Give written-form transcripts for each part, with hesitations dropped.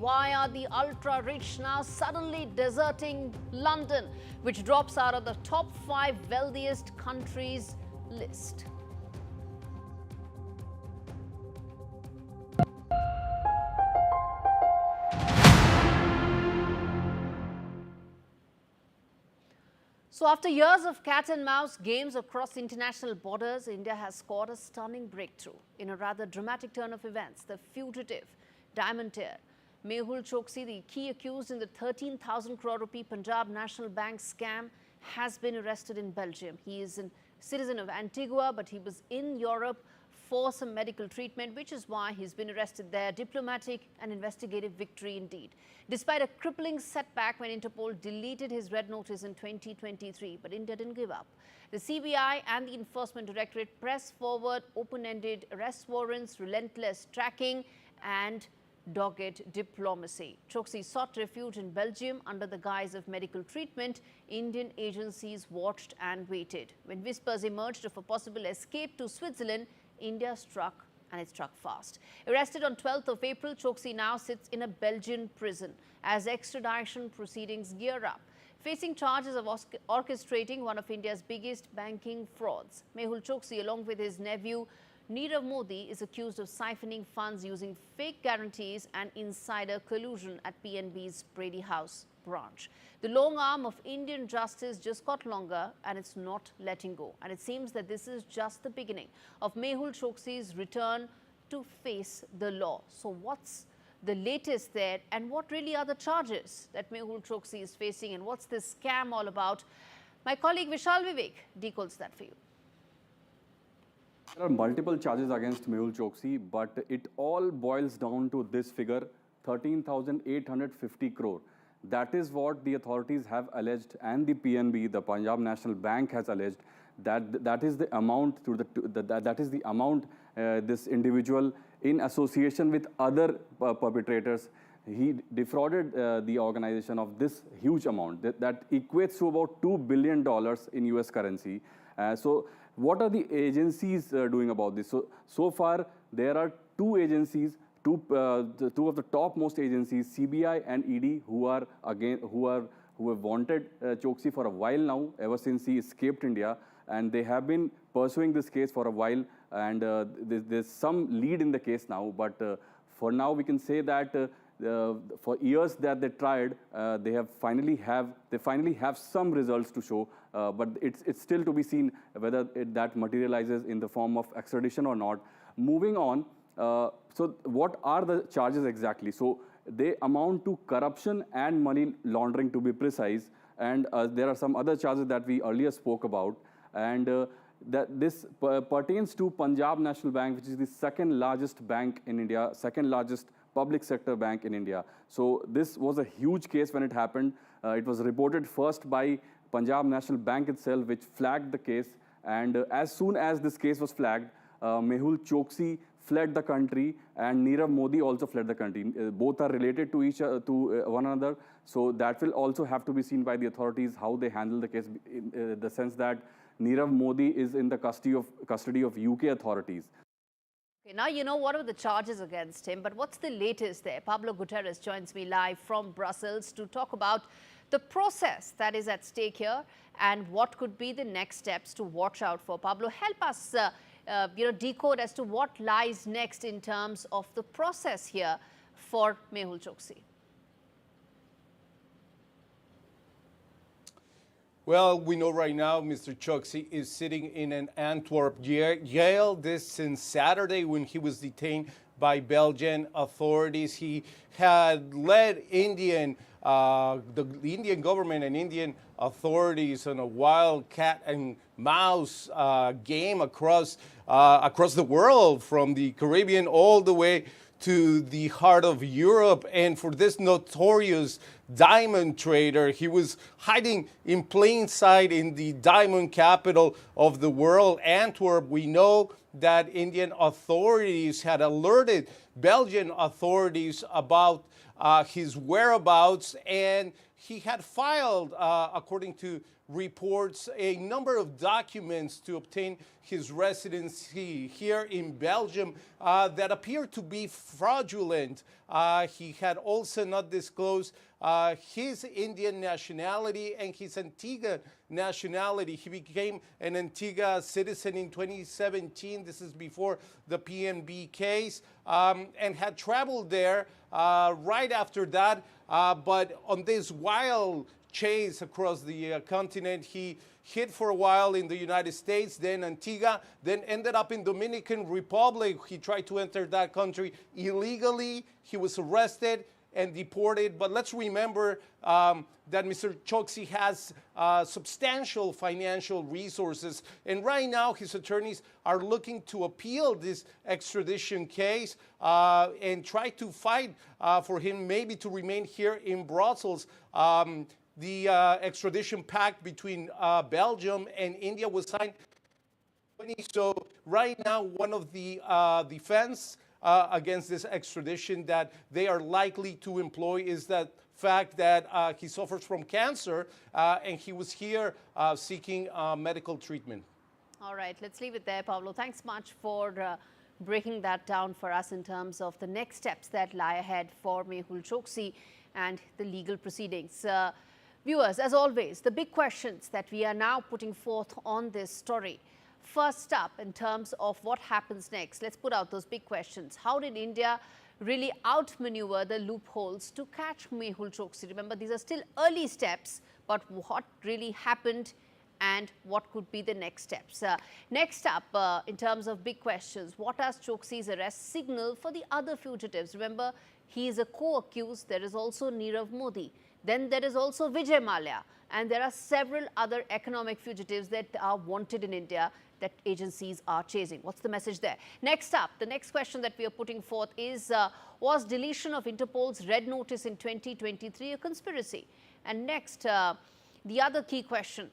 Why are the ultra-rich now suddenly deserting London, which drops out of the top 5 wealthiest countries list? So after years of cat and mouse games across international borders, India has scored a stunning breakthrough in a rather dramatic turn of events. The fugitive diamantaire Mehul Choksi, the key accused in the 13,000 crore rupee Punjab National Bank scam, has been arrested in Belgium. He is a citizen of Antigua, but he was in Europe for some medical treatment, which is why he's been arrested there. Diplomatic and investigative victory indeed. Despite a crippling setback when Interpol deleted his red notice in 2023, but India didn't give up. The CBI and the Enforcement Directorate pressed forward open-ended arrest warrants, relentless tracking and dogged diplomacy. Choksi sought refuge in Belgium under the guise of medical treatment. Indian agencies watched and waited. When whispers emerged of a possible escape to Switzerland, India struck, and it struck fast. Arrested on 12th of April, Choksi now sits in a Belgian prison as extradition proceedings gear up, facing charges of orchestrating one of India's biggest banking frauds. Mehul Choksi, along with his nephew Nirav Modi, is accused of siphoning funds using fake guarantees and insider collusion at PNB's Brady House branch. The long arm of Indian justice just got longer, and it's not letting go. And it seems that this is just the beginning of Mehul Choksi's return to face the law. So what's the latest there, and what really are the charges that Mehul Choksi is facing, and what's this scam all about? My colleague Vishal Vivek decodes that for you. There are multiple charges against Mehul Choksi, but it all boils down to this figure, 13,850 crore. That is what the authorities have alleged, and the PNB, the Punjab National Bank, has alleged that is the amount this individual, in association with other perpetrators, he defrauded the organization of this huge amount that equates to about $2 billion in US currency. So what are the agencies doing about this? So far there are two agencies, two of the topmost agencies, CBI and ED, who have wanted Choksi for a while now, ever since he escaped India, and they have been pursuing this case for a while, and there's some lead in the case now. But for now, we can say that for years that they tried, they finally have some results to show, but it's still to be seen whether that materializes in the form of extradition or not. Moving on. So what are the charges exactly? So they amount to corruption and money laundering, to be precise, and there are some other charges that we earlier spoke about, and that this pertains to Punjab National Bank, which is the second largest bank in India, second largest public sector bank in India. So this was a huge case when it happened. It was reported first by Punjab National Bank itself, which flagged the case, and as soon as this case was flagged, Mehul Choksi fled the country, and Nirav Modi also fled the country. Both are related to one another, so that will also have to be seen by the authorities how they handle the case, in the sense that Nirav Modi is in the custody of UK authorities. Okay, now you know what are the charges against him, but what's the latest there? Pablo Guterres joins me live from Brussels to talk about the process that is at stake here and what could be the next steps to watch out for. Pablo, help us decode as to what lies next in terms of the process here for Mehul Choksi. Well, we know right now Mr. Choksi is sitting in an Antwerp jail. This since Saturday when he was detained by Belgian authorities. He had led the Indian government and Indian authorities on a wild cat and mouse game across the world, from the Caribbean all the way to the heart of Europe. And for this notorious diamond trader, he was hiding in plain sight in the diamond capital of the world, Antwerp. We know that Indian authorities had alerted Belgian authorities about his whereabouts, and he had filed, according to reports, a number of documents to obtain his residency here in Belgium that appeared to be fraudulent. He had also not disclosed his Indian nationality and his Antigua nationality. He became an Antigua citizen in 2017. This is before the PNB case, and had traveled there right after that. But on this wild chase across the continent, he hid for a while in the United States, then Antigua, then ended up in Dominican Republic. He tried to enter that country illegally. He was arrested and deported. But let's remember that Mr. Choksi has substantial financial resources. And right now, his attorneys are looking to appeal this extradition case and try to fight for him maybe to remain here in Brussels. The extradition pact between Belgium and India was signed. So right now, one of the defense against this extradition that they are likely to employ is that fact that he suffers from cancer and he was here seeking medical treatment. All right, let's leave it there, Pablo. Thanks much for breaking that down for us in terms of the next steps that lie ahead for Mehul Choksi and the legal proceedings. Viewers, as always, the big questions that we are now putting forth on this story. First up, in terms of what happens next, let's put out those big questions. How did India really outmaneuver the loopholes to catch Mehul Choksi? Remember, these are still early steps, but what really happened and what could be the next steps? Next up, in terms of big questions, what does Choksi's arrest signal for the other fugitives? Remember, he is a co-accused. There is also Nirav Modi. Then there is also Vijay Mallya. And there are several other economic fugitives that are wanted in India that agencies are chasing. What's the message there? Next up, the next question that we are putting forth is, was deletion of Interpol's red notice in 2023 a conspiracy? And next, the other key question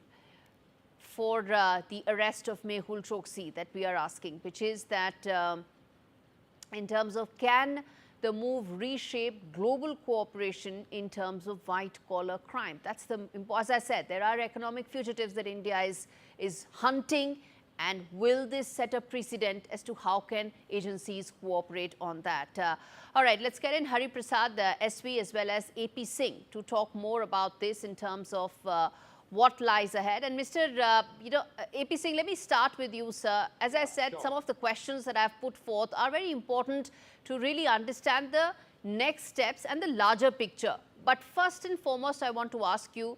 for the arrest of Mehul Choksi that we are asking, which is that in terms of, can the move reshape global cooperation in terms of white-collar crime? That's the, as I said, there are economic fugitives that India is hunting, and will this set a precedent as to how can agencies cooperate on that? All right, let's get in Hari Prasad, SV, as well as AP Singh to talk more about this in terms of what lies ahead. And Mr. AP Singh, let me start with you, sir. As I said, some of the questions that I've put forth are very important to really understand the next steps and the larger picture. But first and foremost, I want to ask you,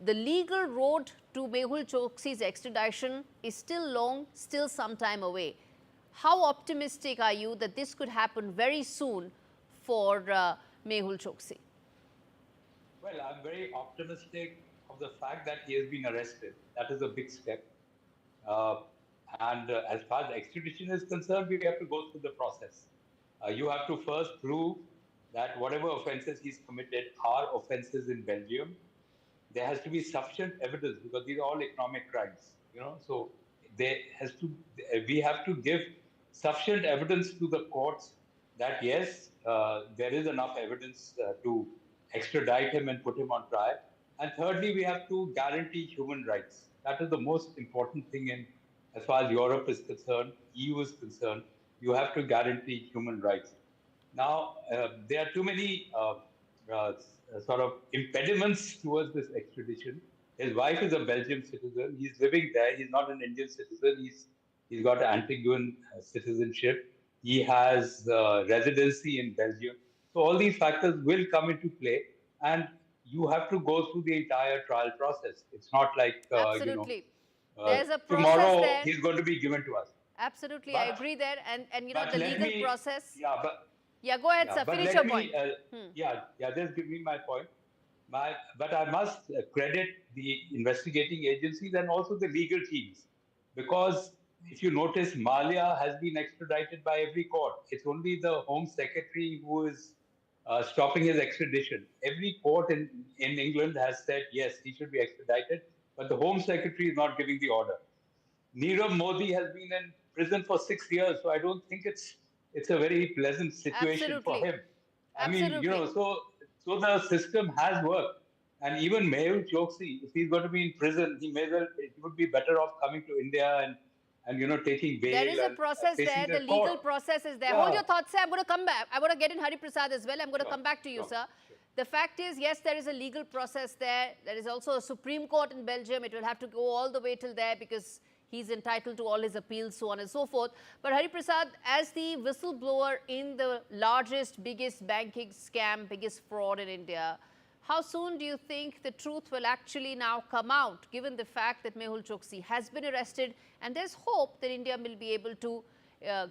the legal road to Mehul Choksi's extradition is still long, still some time away. How optimistic are you that this could happen very soon for Mehul Choksi? Well, I'm very optimistic of the fact that he has been arrested. That is a big step. As far as extradition is concerned, we have to go through the process. You have to first prove that whatever offenses he's committed are offenses in Belgium. There has to be sufficient evidence because these are all economic crimes, So we have to give sufficient evidence to the courts that yes, there is enough evidence to extradite him and put him on trial. And thirdly, we have to guarantee human rights. That is the most important thing as far as Europe is concerned, EU is concerned. You have to guarantee human rights. Now, there are too many sort of impediments towards this extradition. His wife is a Belgian citizen. He's living there. He's not an Indian citizen. He's got an Antiguan citizenship. He has residency in Belgium. So all these factors will come into play, and you have to go through the entire trial process. It's not like Absolutely. There's a process tomorrow there. he's going to be given to us. Absolutely, I agree there. And the legal process. Yeah, go ahead, sir. Finish your point. Just give me my point. But I must credit the investigating agencies and also the legal teams, because if you notice, Mallya has been extradited by every court. It's only the Home Secretary who is stopping his extradition. Every court in England has said, yes, he should be extradited, but the Home Secretary is not giving the order. Nirav Modi has been in prison for 6 years, so I don't think it's a very pleasant situation for him. I mean, so the system has worked. And even Mehul Choksi, if he's going to be in prison, he would be better off coming to India and taking There bail is a and process facing there. The the court. legal process is there. Hold Yeah, your thoughts, sir. I'm going to come back. I want to get in Hari Prasad as well. I'm going to sure, come back to you, sure, sir. sure. The fact is, yes, there is a legal process there. There is also a Supreme Court in Belgium. It will have to go all the way till there because he's entitled to all his appeals, so on and so forth. But Hari Prasad, as the whistleblower in the largest, biggest banking scam, biggest fraud in India, how soon do you think the truth will actually now come out, given the fact that Mehul Choksi has been arrested and there's hope that India will be able to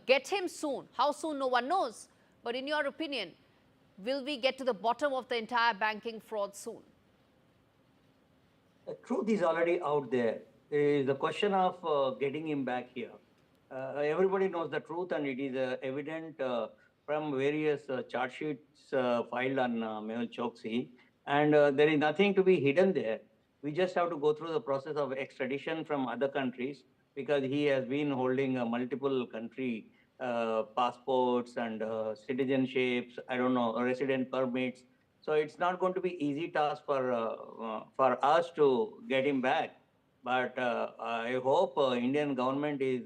get him soon? How soon, no one knows. But in your opinion, will we get to the bottom of the entire banking fraud soon? The truth is already out there. It is the question of getting him back here. Everybody knows the truth, and it is evident from various charge sheets filed on Mehul Choksi. And there is nothing to be hidden there. We just have to go through the process of extradition from other countries because he has been holding multiple country passports and citizenships, I don't know, resident permits. So it's not going to be easy task for us to get him back. But I hope Indian government is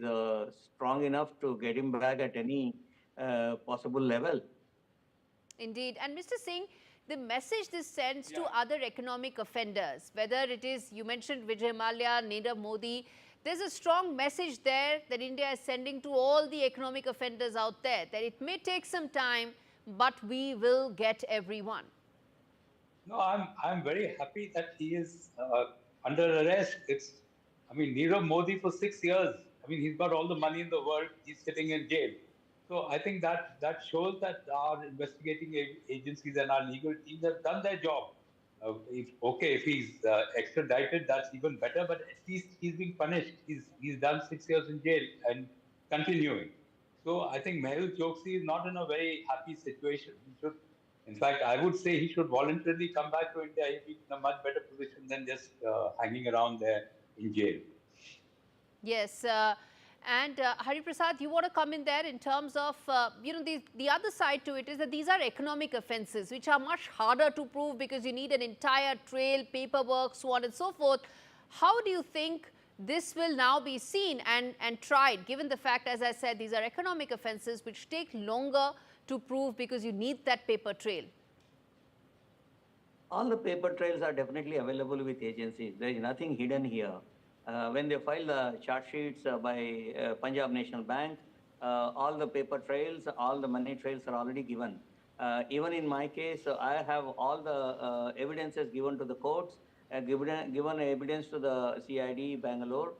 strong enough to get him back at any possible level. Indeed. And Mr. Singh, the message this sends to other economic offenders, whether it is, you mentioned Vijay Mallya, Nirav Modi, there's a strong message there that India is sending to all the economic offenders out there, that it may take some time, but we will get everyone. No, I'm very happy that he is under arrest. Nirav Modi for 6 years. I mean, he's got all the money in the world. He's sitting in jail. So I think that shows that our investigating agencies and our legal teams have done their job. If he's extradited, that's even better. But at least he's being punished. He's done 6 years in jail and continuing. So I think Mehul Choksi is not in a very happy situation. In fact, I would say he should voluntarily come back to India. He'd be in a much better position than just hanging around there in jail. Yes. And Hari Prasad, you want to come in there in terms of, the other side to it is that these are economic offences which are much harder to prove because you need an entire trail, paperwork, so on and so forth. How do you think this will now be seen and tried, given the fact, as I said, these are economic offences which take longer to prove because you need that paper trail? All the paper trails are definitely available with agencies. There is nothing hidden here. When they file the charge sheets by Punjab National Bank, all the paper trails, all the money trails are already given. Even in my case, I have all the evidences given to the courts, given evidence to the CID Bangalore.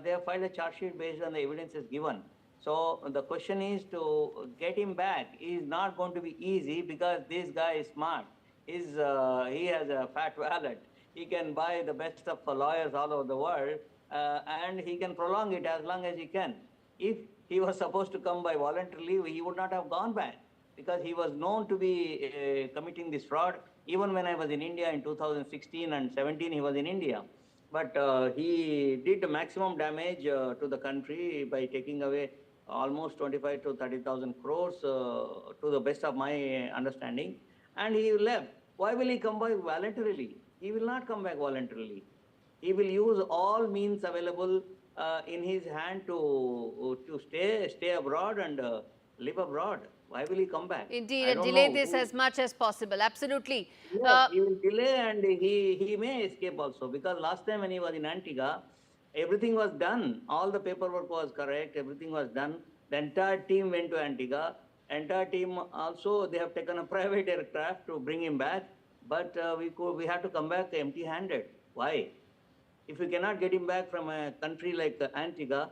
They have filed a charge sheet based on the evidences given. So the question is to get him back is not going to be easy because this guy is smart. He has a fat wallet. He can buy the best of lawyers all over the world, and he can prolong it as long as he can. If he was supposed to come by voluntary leave, he would not have gone back because he was known to be committing this fraud. Even when I was in India in 2016 and 17, he was in India. But he did maximum damage to the country by taking away almost 25 to 30,000 crores to the best of my understanding. And he left. Why will he come back voluntarily? He will not come back voluntarily. He will use all means available in his hand to stay abroad and live abroad. Why will he come back? Indeed, and delay this as much as possible. Absolutely. Yes, he will delay and he may escape also because last time when he was in Antigua, everything was done. All the paperwork was correct. Everything was done. The entire team went to Antigua. Entire team also, they have taken a private aircraft to bring him back. But we had to come back empty-handed. Why? If we cannot get him back from a country like Antigua,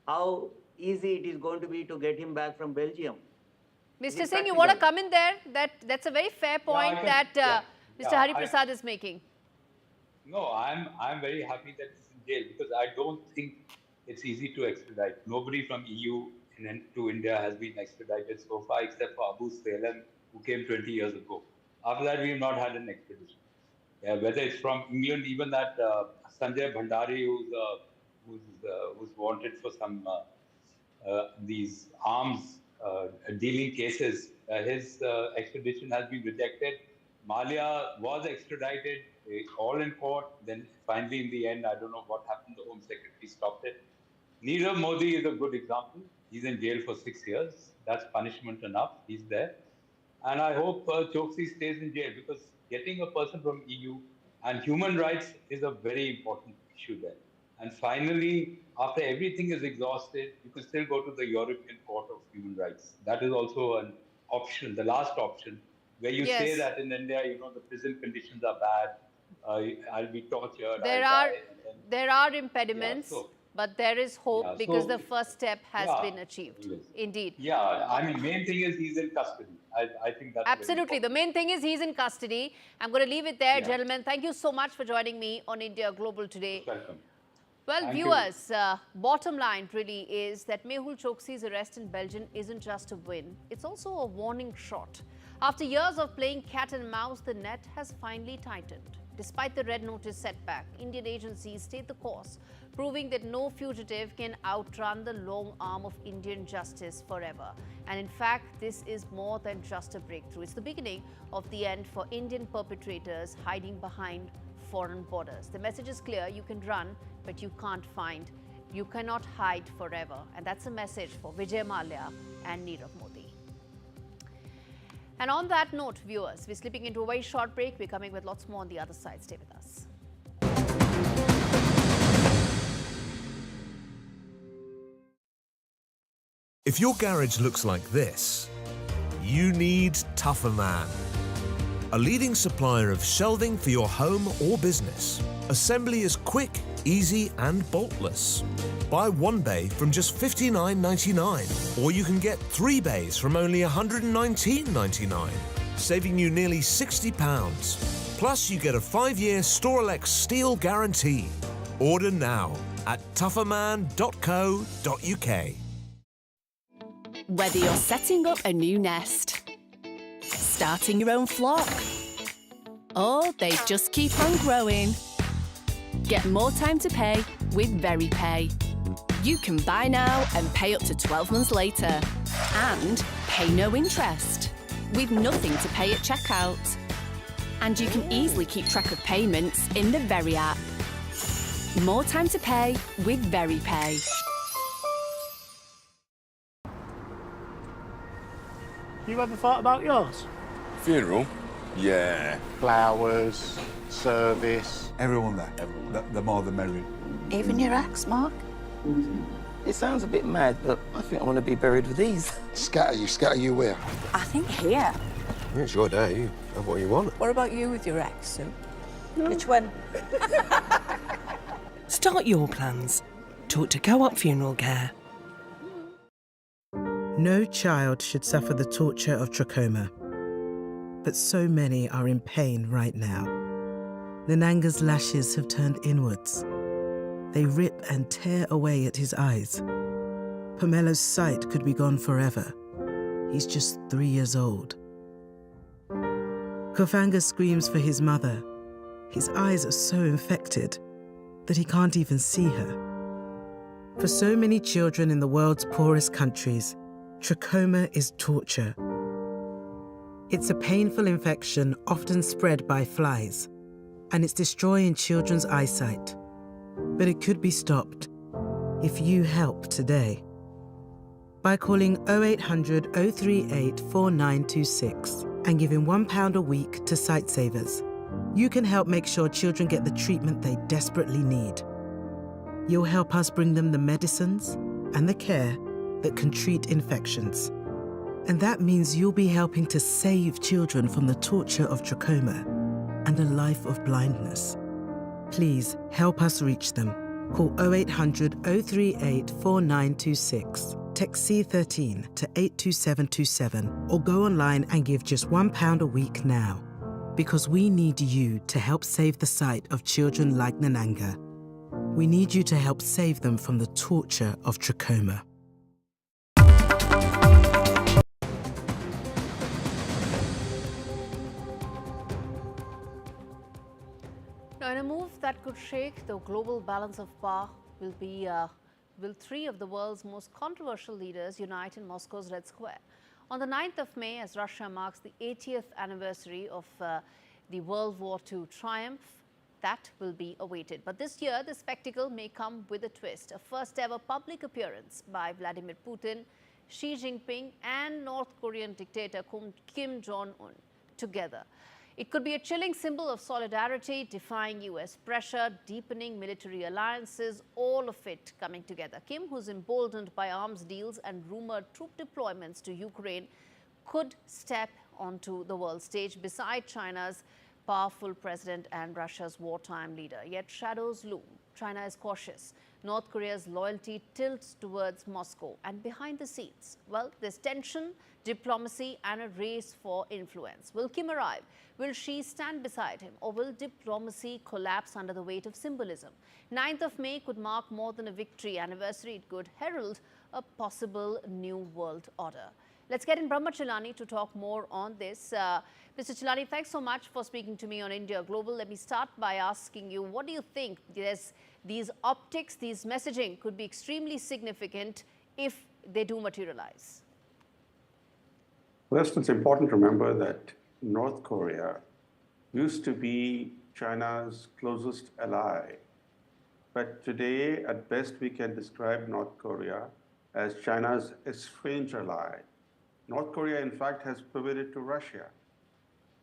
how easy it is going to be to get him back from Belgium? Mr. Singh, you want to come in there? That's a very fair point Mr. Hari Prasad is making. No, I'm very happy that he's in jail because I don't think it's easy to extradite. Nobody from EU to India has been extradited so far except for Abu Salem, who came 20 years ago. After that, we have not had an extradition. Whether it's from England, even that Sanjay Bhandari, who's wanted for some these arms dealing cases, his extradition has been rejected. Malia was extradited, all in court. Then finally, in the end, I don't know what happened. The Home Secretary stopped it. Nirav Modi is a good example. He's in jail for 6 years. That's punishment enough. He's there. And I hope Choksi stays in jail, because getting a person from EU and human rights is a very important issue there. And finally, after everything is exhausted, you can still go to the European Court of Human Rights. That is also an option, the last option, where you say Yes. that in India, the prison conditions are bad, I'll be tortured, There I'll are die. And then, there are impediments, but there is hope because the first step has yeah, been achieved. yes. Indeed. Yeah, I mean, main thing is he's in custody. I think that's very Absolutely. The important. main thing is he's in custody. I'm going to leave it there, Yeah. gentlemen. Thank you so much for joining me on India Global today. Welcome. Well, Thank you. viewers, bottom line really is that Mehul Choksi's arrest in Belgium isn't just a win. It's also a warning shot. After years of playing cat and mouse, the net has finally tightened. Despite the red notice setback, Indian agencies stayed the course, proving that no fugitive can outrun the long arm of Indian justice forever. And in fact, this is more than just a breakthrough. It's the beginning of the end for Indian perpetrators hiding behind foreign borders. The message is clear: you can run, but you can't find. You cannot hide forever. And that's a message for Vijay Mallya and Nirav Modi. And on that note, viewers, we're slipping into a very short break. We're coming with lots more on the other side. Stay with us. If your garage looks like this, you need Tougher Man. A leading supplier of shelving for your home or business. Assembly is quick, easy and boltless. Buy one bay from just $59.99, or you can get 3 bays from only $119.99, saving you nearly £60. Plus you get a 5-year Storelex steel guarantee. Order now at tougherman.co.uk. Whether you're setting up a new nest, starting your own flock, or they just keep on growing, get more time to pay with VeryPay. You can buy now and pay up to 12 months later, and pay no interest, with nothing to pay at checkout. And you can easily keep track of payments in the Very app. More time to pay with VeryPay. You ever thought about yours? Funeral? Yeah. Flowers, service. Everyone there. The more the merrier. Even your ex, Mark? It sounds a bit mad, but I think I want to be buried with these. Scatter you where? I think here. Yeah, it's your day. You have what you want. What about you with your ex, Sue? Which one? Start your plans. Talk to Co-op Funeral Care. No child should suffer the torture of trachoma, but so many are in pain right now. Nananga's lashes have turned inwards. They rip and tear away at his eyes. Pomelo's sight could be gone forever. He's just 3 years old. Kofanga screams for his mother. His eyes are so infected that he can't even see her. For so many children in the world's poorest countries, trachoma is torture. It's a painful infection often spread by flies, and it's destroying children's eyesight. But it could be stopped if you help today. By calling 0800 038 4926 and giving £1 a week to Sightsavers, you can help make sure children get the treatment they desperately need. You'll help us bring them the medicines and the care that can treat infections. And that means you'll be helping to save children from the torture of trachoma and a life of blindness. Please help us reach them. Call 0800 038 4926. Text C13 to 82727 or go online and give just £1 a week now. Because we need you to help save the sight of children like Nananga. We need you to help save them from the torture of trachoma. Now, in a move that could shake the global balance of power, will 3 of the world's most controversial leaders unite in Moscow's Red Square On the 9th of May, as Russia marks the 80th anniversary of the World War II triumph, that will be awaited. But this year, the spectacle may come with a twist. A first ever public appearance by Vladimir Putin, Xi Jinping and North Korean dictator Kim Jong-un together. It could be a chilling symbol of solidarity, defying US pressure, deepening military alliances, all of it coming together. Kim, who's emboldened by arms deals and rumored troop deployments to Ukraine, could step onto the world stage beside China's powerful president and Russia's wartime leader. Yet shadows loom. China is cautious. North Korea's loyalty tilts towards Moscow. And behind the scenes, well, there's tension, diplomacy and a race for influence. Will Kim arrive? Will Xi stand beside him? Or will diplomacy collapse under the weight of symbolism? 9th of May could mark more than a victory anniversary. It could herald a possible new world order. Let's get in Brahma Chilani to talk more on this. Mr. Chilani, thanks so much for speaking to me on India Global. Let me start by asking you, what do you think? These optics, these messaging could be extremely significant if they do materialize. First, it's important to remember that North Korea used to be China's closest ally. But today, at best, we can describe North Korea as China's estranged ally. North Korea, in fact, has pivoted to Russia.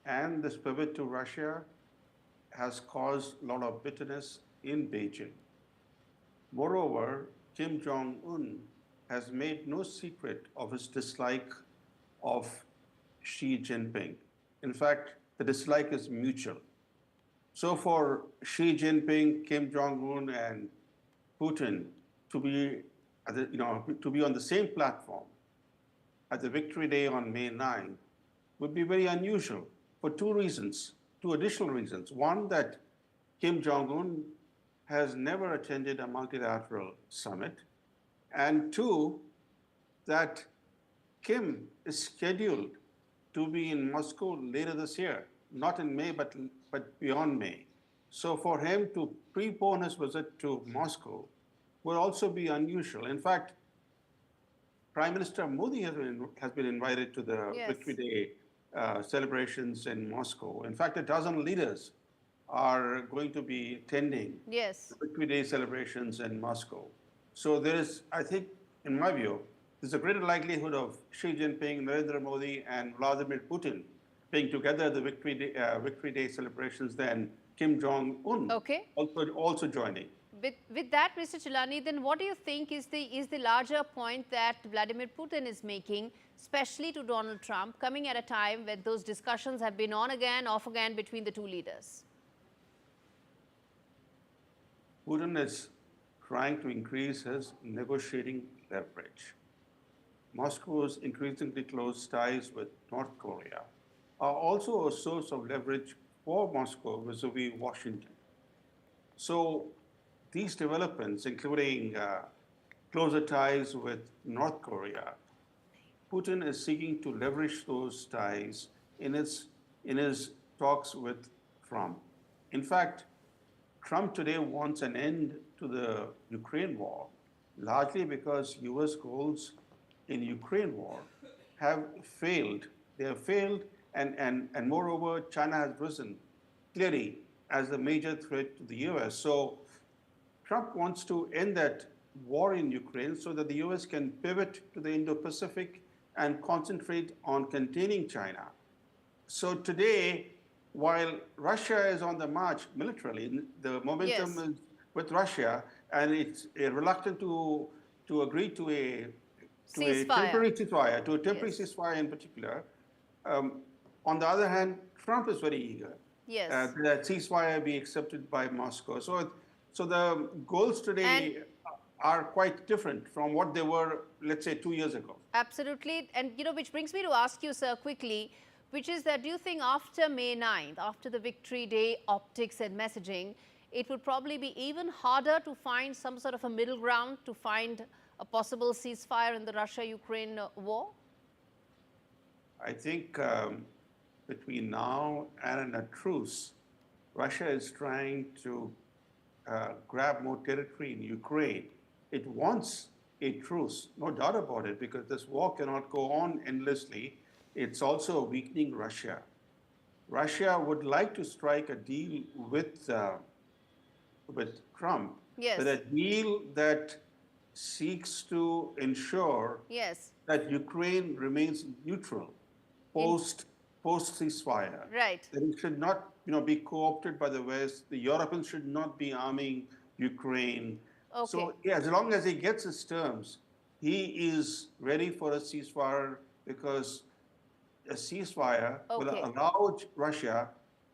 And this pivot to Russia has caused a lot of bitterness in Beijing. Moreover, Kim Jong-un has made no secret of his dislike of Xi Jinping. In fact, the dislike is mutual. So for Xi Jinping, Kim Jong-un, and Putin to be, to be on the same platform at the Victory Day on May 9 would be very unusual for two additional reasons. One, that Kim Jong-un has never attended a multilateral summit. And two, that Kim is scheduled to be in Moscow later this year, not in May, but beyond May. So for him to prepone his visit to Moscow would also be unusual. In fact, Prime Minister Modi has been invited to the Victory Day celebrations in Moscow. In fact, a dozen leaders are going to be attending the Victory Day celebrations in Moscow. So there is, I think, in my view, there's a greater likelihood of Xi Jinping, Narendra Modi, and Vladimir Putin being together at the Victory Day celebrations than Kim Jong-un also joining. With that, Mr. Chilani, then what do you think is the larger point that Vladimir Putin is making, especially to Donald Trump, coming at a time when those discussions have been on again, off again between the two leaders? Putin is trying to increase his negotiating leverage. Moscow's increasingly close ties with North Korea are also a source of leverage for Moscow vis-a-vis Washington. So these developments, including closer ties with North Korea, Putin is seeking to leverage those ties in his talks with Trump. In fact, Trump today wants an end to the Ukraine war, largely because US goals in Ukraine war have failed. They have failed, and moreover, China has risen clearly as a major threat to the US. So Trump wants to end that war in Ukraine so that the US can pivot to the Indo-Pacific and concentrate on containing China. So today, while Russia is on the march militarily, the momentum is with Russia, and it's reluctant to agree to a temporary ceasefire in particular. On the other hand, Trump is very eager that ceasefire be accepted by Moscow. So the goals today are quite different from what they were, let's say, 2 years ago. Absolutely. And, which brings me to ask you, sir, quickly, which is that do you think after May 9th, after the Victory Day optics and messaging, it would probably be even harder to find some sort of a middle ground, to find a possible ceasefire in the Russia-Ukraine war? I think between now and a truce, Russia is trying to grab more territory in Ukraine. It wants a truce, no doubt about it, because this war cannot go on endlessly. It's also weakening Russia. Russia would like to strike a deal with Trump, Yes. but a deal that seeks to ensure Yes. that Ukraine remains neutral post ceasefire. Right. That it should not, be co-opted by the West. The Europeans should not be arming Ukraine. Okay. So yeah, as long as he gets his terms, he is ready for a ceasefire, because a ceasefire will allow Russia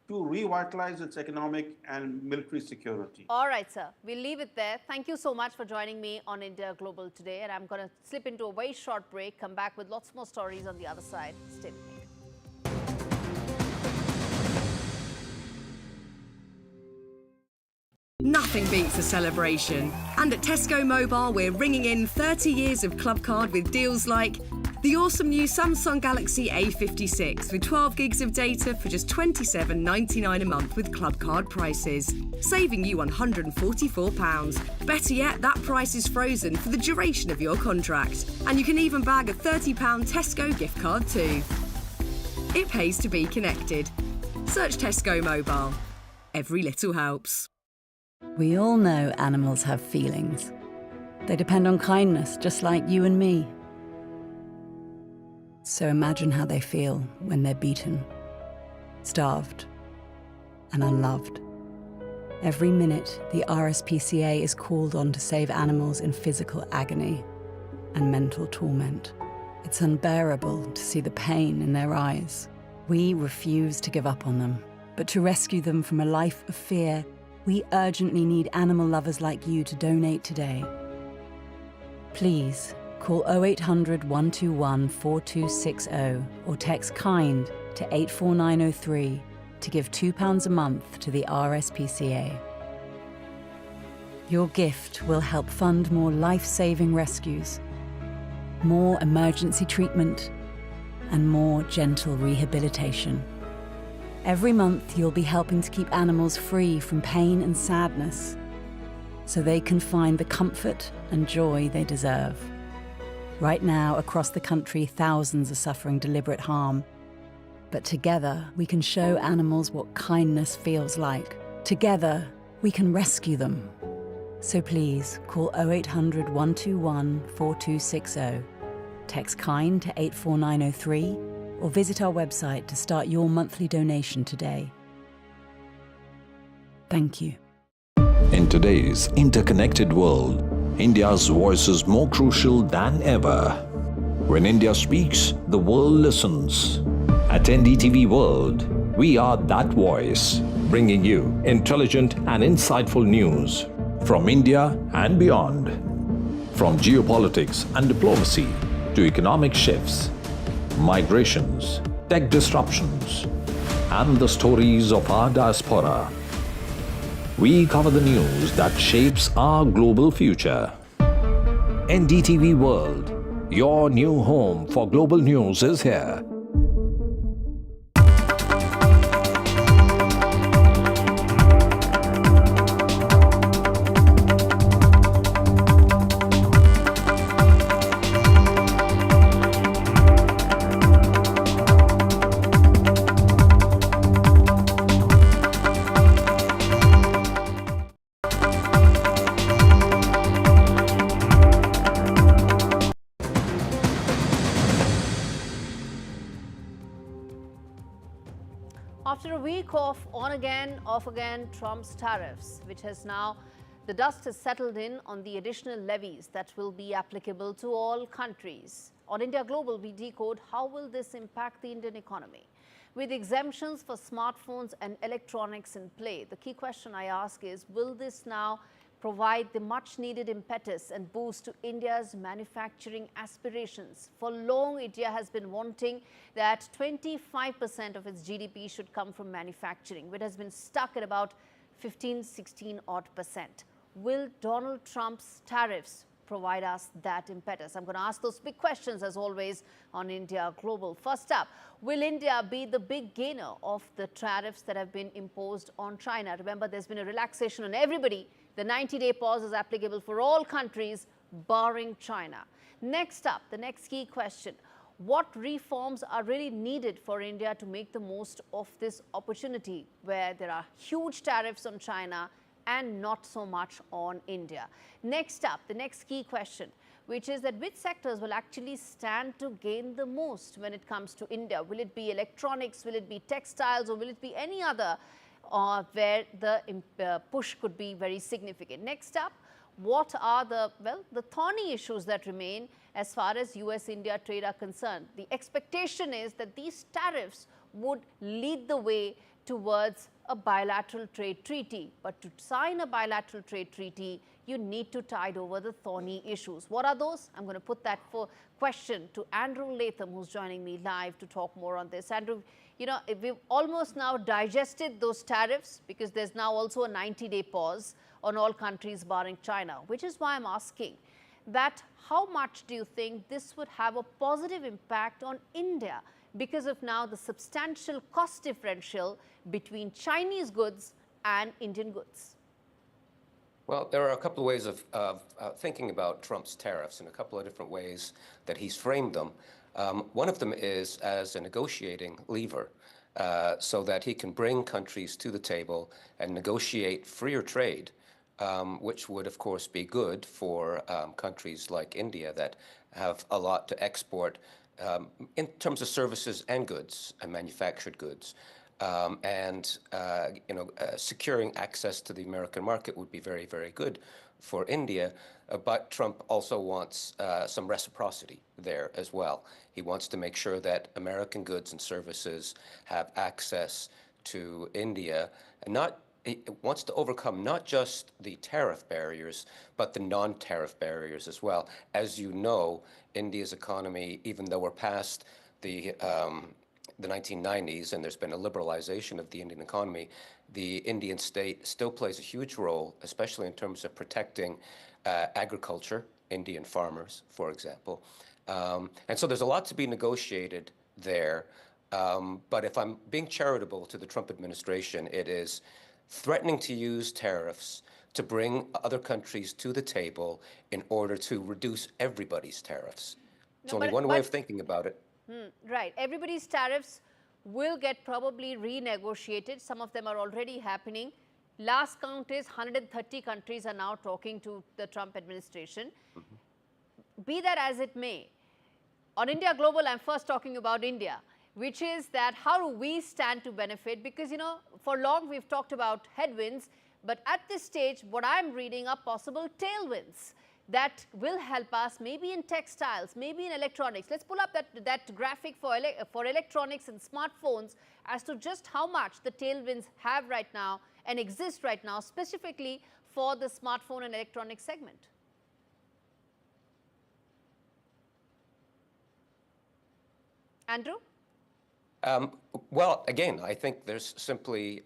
to revitalize its economic and military security. All right, sir. We'll leave it there. Thank you so much for joining me on India Global today. And I'm going to slip into a very short break, come back with lots more stories on the other side. Stay with me. Nothing beats a celebration. And at Tesco Mobile, we're ringing in 30 years of Club Card with deals like the awesome new Samsung Galaxy A56 with 12 gigs of data for just £27.99 a month with Club Card prices, saving you £144. Better yet, that price is frozen for the duration of your contract. And you can even bag a £30 Tesco gift card too. It pays to be connected. Search Tesco Mobile. Every little helps. We all know animals have feelings. They depend on kindness, just like you and me. So imagine how they feel when they're beaten, starved, and unloved. Every minute, the RSPCA is called on to save animals in physical agony and mental torment. It's unbearable to see the pain in their eyes. We refuse to give up on them, but to rescue them from a life of fear, we urgently need animal lovers like you to donate today. Please call 0800 121 4260 or text KIND to 84903 to give £2 a month to the RSPCA. Your gift will help fund more life-saving rescues, more emergency treatment, and more gentle rehabilitation. Every month, you'll be helping to keep animals free from pain and sadness, so they can find the comfort and joy they deserve. Right now, across the country, thousands are suffering deliberate harm. But together, we can show animals what kindness feels like. Together, we can rescue them. So please, call 0800 121 4260, text KIND to 84903, or visit our website to start your monthly donation today. Thank you. In today's interconnected world, India's voice is more crucial than ever. When India speaks, the world listens. At NDTV World, we are that voice, bringing you intelligent and insightful news from India and beyond. From geopolitics and diplomacy to economic shifts, migrations, tech disruptions, and the stories of our diaspora. We cover the news that shapes our global future. NDTV World, your new home for global news, is here. After a week of on again, off again Trump's tariffs, which has now, the dust has settled in on the additional levies that will be applicable to all countries. On India Global, we decode how will this impact the Indian economy. With exemptions for smartphones and electronics in play, the key question I ask is, will this now provide the much needed impetus and boost to India's manufacturing aspirations? For long, India has been wanting that 25% of its GDP should come from manufacturing, which has been stuck at about 15–16% Will Donald Trump's tariffs provide us that impetus? I'm going to ask those big questions as always on India Global. First up, will India be the big gainer of the tariffs that have been imposed on China? Remember, there's been a relaxation on everybody. The 90-day pause is applicable for all countries barring China. Next up, the next key question. What reforms are really needed for India to make the most of this opportunity where there are huge tariffs on China and not so much on India? Next up, the next key question, which is that which sectors will actually stand to gain the most when it comes to India? Will it be electronics, will it be textiles, or will it be any other where the push could be very significant? Next up, what are the thorny issues that remain as far as US-India trade are concerned? The expectation is that these tariffs would lead the way towards a bilateral trade treaty. But to sign a bilateral trade treaty, you need to tide over the thorny issues. What are those? I'm going to put that question to Andrew Latham, who's joining me live to talk more on this. Andrew, you know, we've almost now digested those tariffs because there's now also a 90-day pause on all countries barring China, which is why I'm asking that how much do you think this would have a positive impact on India because of now the substantial cost differential between Chinese goods and Indian goods? Well, there are a couple of ways of thinking about Trump's tariffs in a couple of different ways that he's framed them. One of them is as a negotiating lever so that he can bring countries to the table and negotiate freer trade, which would, of course, be good for countries like India that have a lot to export in terms of services and goods and manufactured goods. Securing access to the American market would be very, very good for India. But Trump also wants some reciprocity there as well. He wants to make sure that American goods and services have access to India, and he wants to overcome not just the tariff barriers, but the non-tariff barriers as well. As you know, India's economy, even though we're past the 1990s and there's been a liberalization of the Indian economy, the Indian state still plays a huge role, especially in terms of protecting agriculture, Indian farmers, for example. And so there's a lot to be negotiated there. But if I'm being charitable to the Trump administration, it is threatening to use tariffs to bring other countries to the table in order to reduce everybody's tariffs. It's only one way of thinking about it. Right. Everybody's tariffs will get probably renegotiated. Some of them are already happening. Last count is 130 countries are now talking to the Trump administration. Be that as it may, on India Global, I'm first talking about India, which is that how do we stand to benefit? Because, you know, for long we've talked about headwinds, but at this stage, what I'm reading are possible tailwinds that will help us maybe in textiles, maybe in electronics. Let's pull up that graphic for electronics and smartphones as to just how much the tailwinds have right now and exist right now, specifically for the smartphone and electronics segment. Andrew? Well, again, I think there's simply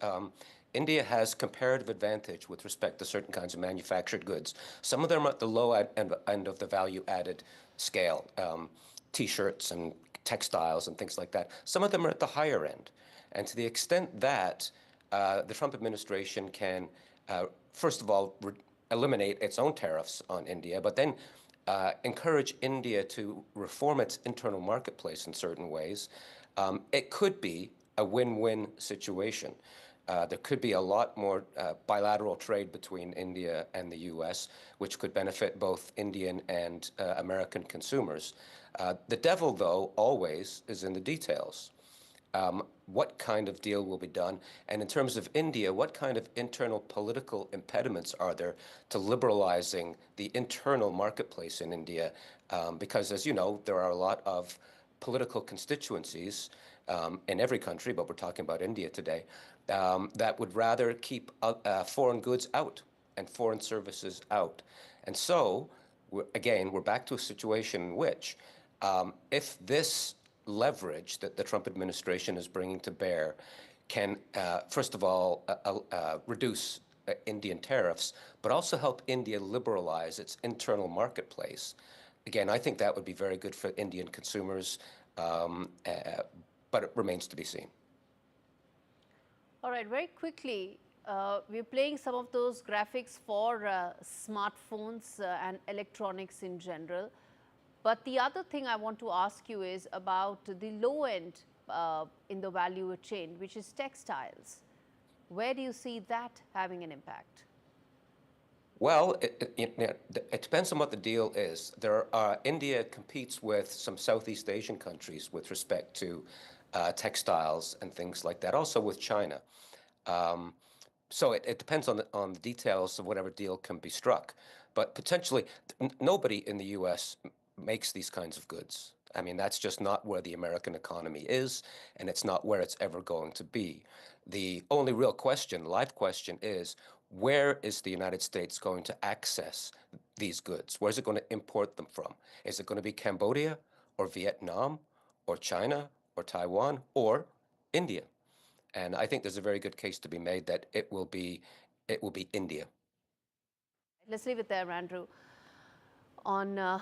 India has comparative advantage with respect to certain kinds of manufactured goods. Some of them are at the low end of the value-added scale, T-shirts and textiles and things like that. Some of them are at the higher end. And to the extent that the Trump administration can, first of all, eliminate its own tariffs on India, but then encourage India to reform its internal marketplace in certain ways, it could be a win-win situation. There could be a lot more bilateral trade between India and the U.S., which could benefit both Indian and American consumers. The devil, though, always is in the details. What kind of deal will be done? And in terms of India, what kind of internal political impediments are there to liberalizing the internal marketplace in India? Because, as you know, there are a lot of political constituencies in every country, but we're talking about India today, that would rather keep foreign goods out and foreign services out. And so, again, we're back to a situation in which if this leverage that the Trump administration is bringing to bear can, first of all, reduce Indian tariffs, but also help India liberalize its internal marketplace. Again, I think that would be very good for Indian consumers, but it remains to be seen. All right, very quickly, we're playing some of those graphics for smartphones and electronics in general. But the other thing I want to ask you is about the low end in the value chain, which is textiles. Where do you see that having an impact? Well, it depends on what the deal is. India competes with some Southeast Asian countries with respect to textiles and things like that, also with China. So it depends on the details of whatever deal can be struck. But potentially, nobody in the U.S. makes these kinds of goods. I mean, that's just not where the American economy is, and it's not where it's ever going to be. The only real question, live question, is where is the United States going to access these goods? Where's it going to import them from? Is it going to be Cambodia or Vietnam or China or Taiwan or India? And I think there's a very good case to be made that it will be India. Let's leave it there, Andrew, on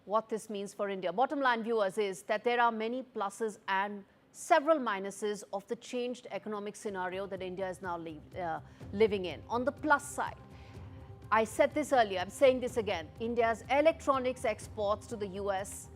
what this means for India. Bottom line, viewers, is that there are many pluses and several minuses of the changed economic scenario that India is now living in. On the plus side, I said this earlier, I'm saying this again, India's electronics exports to the US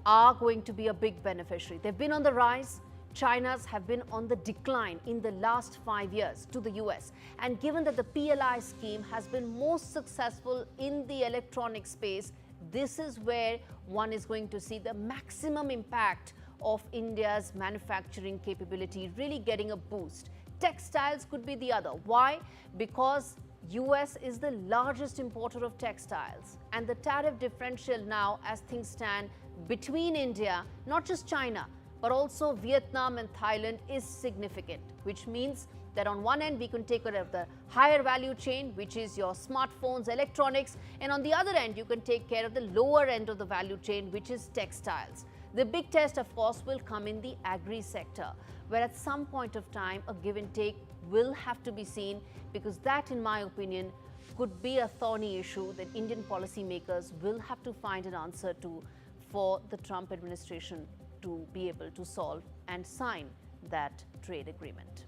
are going to be a big beneficiary. They've been on the rise. China's have been on the decline in the last 5 years to the US. And given that the PLI scheme has been most successful in the electronic space, this is where one is going to see the maximum impact of India's manufacturing capability really getting a boost. Textiles could be the other. Why? Because US is the largest importer of textiles, and the tariff differential now, as things stand, between India, not just China, but also Vietnam and Thailand, is significant, which means that on one end we can take care of the higher value chain, which is your smartphones, electronics, and on the other end you can take care of the lower end of the value chain, which is textiles. The big test, of course, will come in the agri sector, where at some point of time a give and take will have to be seen, because that, in my opinion, could be a thorny issue that Indian policymakers will have to find an answer to for the Trump administration to be able to solve and sign that trade agreement.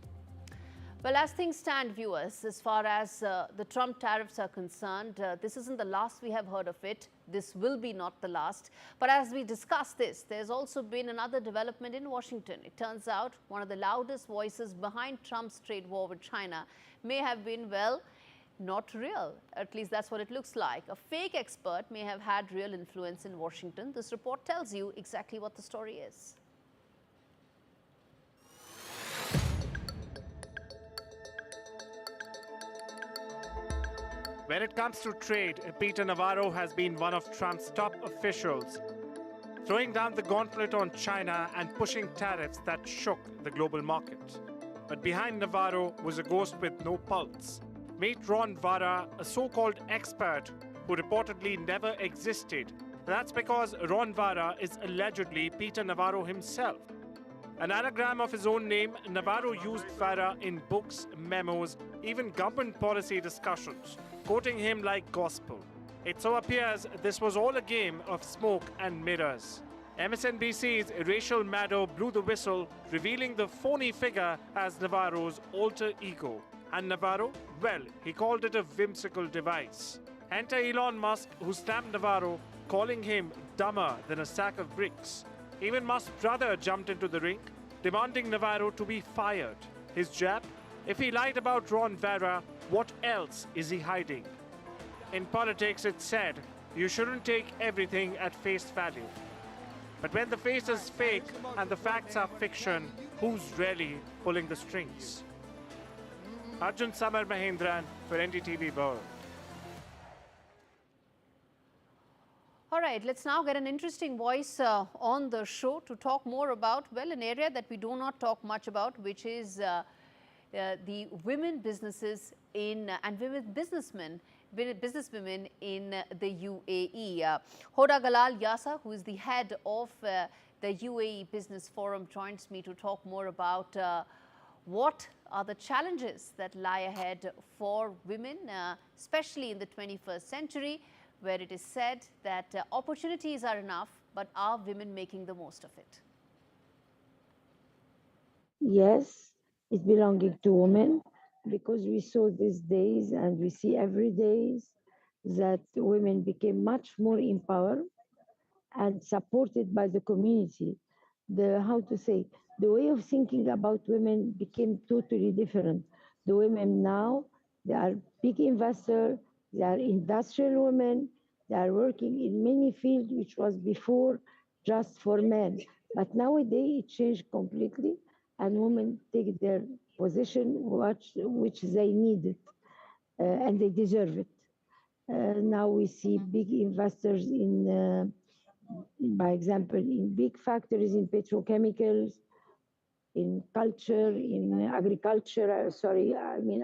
Well, as things stand, viewers, as far as the Trump tariffs are concerned, this isn't the last we have heard of it. This will be not the last. But as we discuss this, there's also been another development in Washington. It turns out one of the loudest voices behind Trump's trade war with China may have been, well, not real. At least that's what it looks like. A fake expert may have had real influence in Washington. This report tells you exactly what the story is. When it comes to trade, Peter Navarro has been one of Trump's top officials, throwing down the gauntlet on China and pushing tariffs that shook the global market. But behind Navarro was a ghost with no pulse. Meet Ron Vara, a so-called expert who reportedly never existed. That's because Ron Vara is allegedly Peter Navarro himself. An anagram of his own name, Navarro used Vara in books, memos, even government policy discussions, quoting him like gospel. It so appears this was all a game of smoke and mirrors. MSNBC's Rachel Maddow blew the whistle, revealing the phony figure as Navarro's alter ego. And Navarro? Well, he called it a whimsical device. Enter Elon Musk, who snapped Navarro, calling him dumber than a sack of bricks. Even Musk's brother jumped into the ring, demanding Navarro to be fired. His jab? If he lied about Ron Vara, what else is he hiding? In politics, it's said, you shouldn't take everything at face value. But when the face is fake and the facts are fiction, who's really pulling the strings? Arjun Samar Mahendran for NDTV World. All right, let's now get an interesting voice on the show to talk more about, well, an area that we do not talk much about, which is the women businesses in and women businesswomen in the UAE. Hoda Galal Yasa, who is the head of the UAE Business Forum, joins me to talk more about what are the challenges that lie ahead for women, especially in the 21st century, where it is said that opportunities are enough, but are women making the most of it? Yes, it's belonging to women, because we saw these days and we see every day that women became much more empowered and supported by the community. The way of thinking about women became totally different. The women now, they are big investors, they are industrial women, they are working in many fields which was before just for men. But nowadays it changed completely, and women take their position which they needed, and they deserve it. Now we see big investors in, by example, in big factories in petrochemicals, in culture, in agriculture,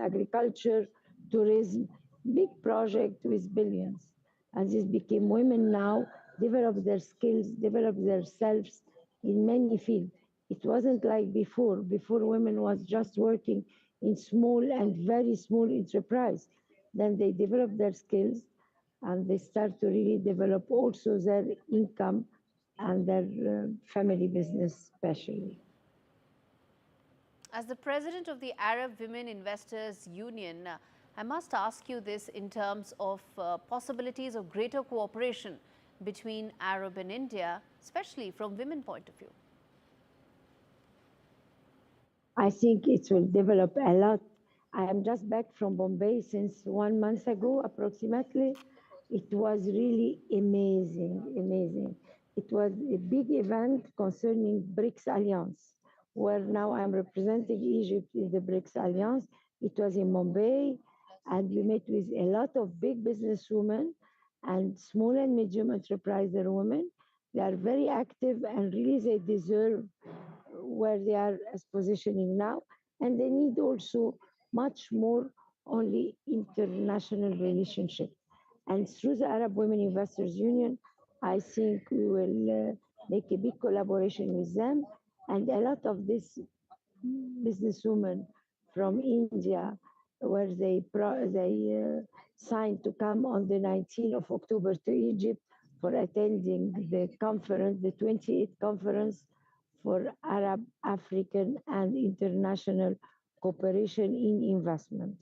agriculture, tourism, big project with billions. And this became women now develop their skills, develop themselves in many fields. It wasn't like before. Before, women was just working in small and very small enterprise. Then they develop their skills and they start to really develop also their income and their family business especially. As the president of the Arab Women Investors Union, I must ask you this in terms of possibilities of greater cooperation between Arab and India, especially from women point of view. I think it will develop a lot. I am just back from Bombay since 1 month ago, approximately. It was really amazing. It was a big event concerning BRICS Alliance, where now I'm representing Egypt in the BRICS Alliance. It was in Mumbai, and we met with a lot of big businesswomen and small and medium enterpriser women. They are very active and really they deserve where they are as positioning now. And they need also much more only international relationship. And through the Arab Women Investors Union, I think we will make a big collaboration with them. And a lot of these businesswomen from India, where they signed to come on the 19th of October to Egypt for attending the conference, the 28th conference for Arab, African, and international cooperation in investment.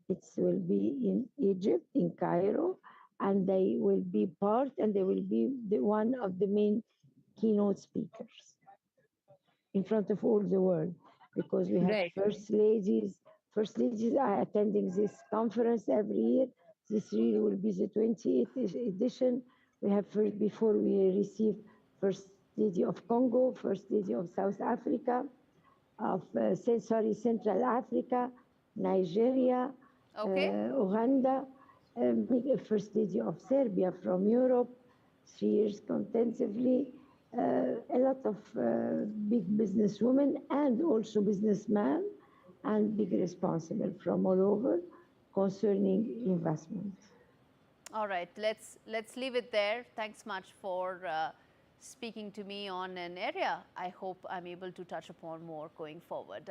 It will be in Egypt, in Cairo, and they will be part, and they will be one of the main keynote speakers in front of all the world, because we have first ladies are attending this conference every year. This year will be the 28th edition. We have before we receive First Lady of Congo, First Lady of South Africa, Central Africa, Nigeria, Uganda, First Lady of Serbia from Europe, 3 years contensively, a lot of big businesswomen and also businessmen and big responsible from all over concerning investment. All right, let's leave it there. Thanks much for speaking to me on an area I hope I'm able to touch upon more going forward.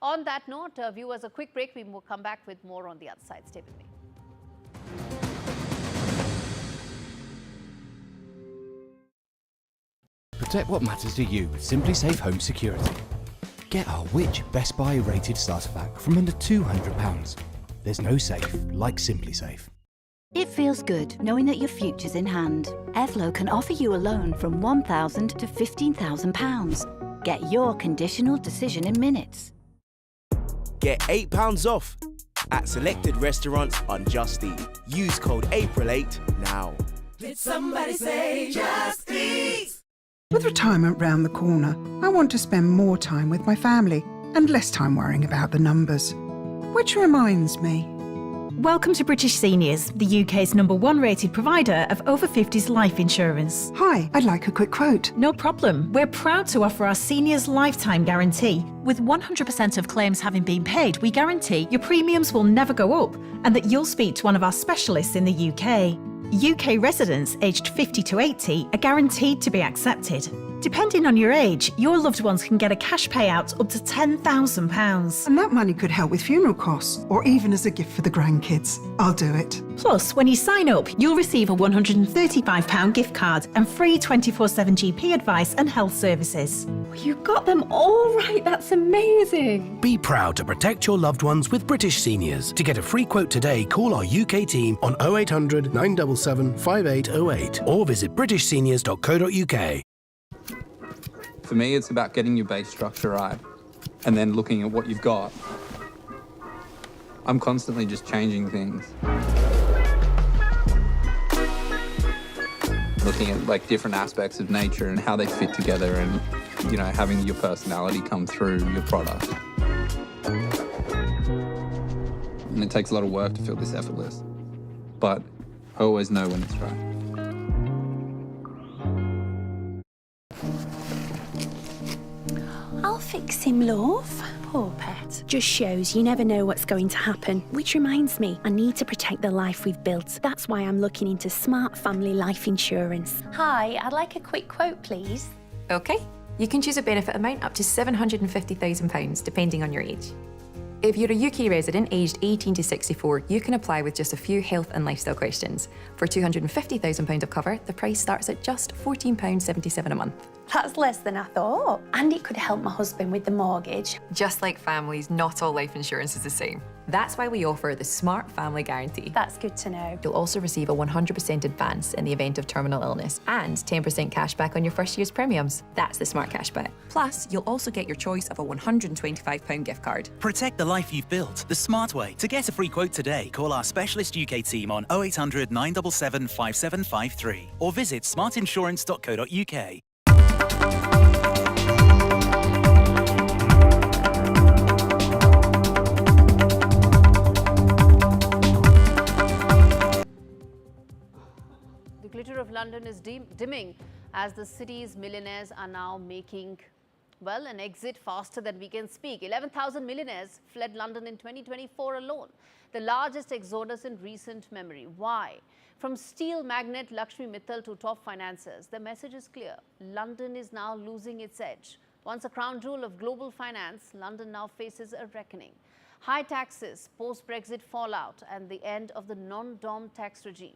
On that note, viewers, a quick break. We will come back with more on the other side. Stay with me. Protect what matters to you with Simply Safe Home Security. Get our Which Best Buy rated starter pack from under £200. There's no safe like Simply Safe. It feels good knowing that your future's in hand. Airflow can offer you a loan from £1,000 to £15,000. Get your conditional decision in minutes. Get £8 off at selected restaurants on Just Eat. Use code APRIL8 now. Did somebody say Just Eat? With retirement round the corner, I want to spend more time with my family and less time worrying about the numbers. Which reminds me. Welcome to British Seniors, the UK's #1 rated provider of over 50s life insurance. Hi, I'd like a quick quote. No problem. We're proud to offer our seniors lifetime guarantee. With 100% of claims having been paid, we guarantee your premiums will never go up and that you'll speak to one of our specialists in the UK. UK residents aged 50 to 80 are guaranteed to be accepted. Depending on your age, your loved ones can get a cash payout up to £10,000. And that money could help with funeral costs or even as a gift for the grandkids. I'll do it. Plus, when you sign up, you'll receive a £135 gift card and free 24/7 GP advice and health services. You got them all right. That's amazing. Be proud to protect your loved ones with British Seniors. To get a free quote today, call our UK team on 0800 977 5808 or visit britishseniors.co.uk. For me, it's about getting your base structure right and then looking at what you've got. I'm constantly just changing things. Looking at like different aspects of nature and how they fit together and, you know, having your personality come through your product. And it takes a lot of work to feel this effortless, but I always know when it's right. I'll fix him, love. Poor pet. Just shows you never know what's going to happen. Which reminds me, I need to protect the life we've built. That's why I'm looking into smart family life insurance. Hi, I'd like a quick quote, please. OK. You can choose a benefit amount up to £750,000, depending on your age. If you're a UK resident aged 18 to 64, you can apply with just a few health and lifestyle questions. For £250,000 of cover, the price starts at just £14.77 a month. That's less than I thought. And it could help my husband with the mortgage. Just like families, not all life insurance is the same. That's why we offer the Smart Family Guarantee. That's good to know. You'll also receive a 100% advance in the event of terminal illness and 10% cash back on your first year's premiums. That's the Smart Cashback. Plus, you'll also get your choice of a £125 gift card. Protect the life you've built the smart way. To get a free quote today, call our specialist UK team on 0800 977 5753 or visit smartinsurance.co.uk. The glitter of London is dimming as the city's millionaires are now making, well, an exit faster than we can speak. 11,000 millionaires fled London in 2024 alone, the largest exodus in recent memory. Why? From steel magnate Lakshmi Mittal to top financiers, the message is clear. London is now losing its edge. Once a crown jewel of global finance, London now faces a reckoning. High taxes, post-Brexit fallout, and the end of the non-dom tax regime.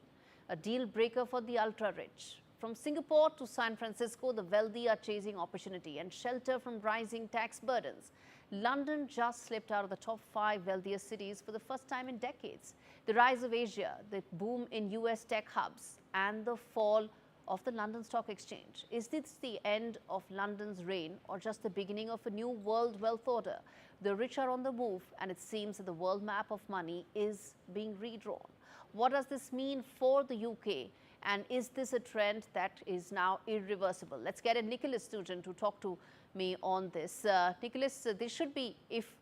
A deal breaker for the ultra-rich. From Singapore to San Francisco, the wealthy are chasing opportunity and shelter from rising tax burdens. London just slipped out of the top 5 wealthiest cities for the first time in decades. The rise of Asia, the boom in US tech hubs, and the fall of the London Stock Exchange. Is this the end of London's reign or just the beginning of a new world wealth order? The rich are on the move, and it seems that the world map of money is being redrawn. What does this mean for the UK? And is this a trend that is now irreversible? Let's get a Nicholas Nugent to talk to me on this. Nicholas, this should be, if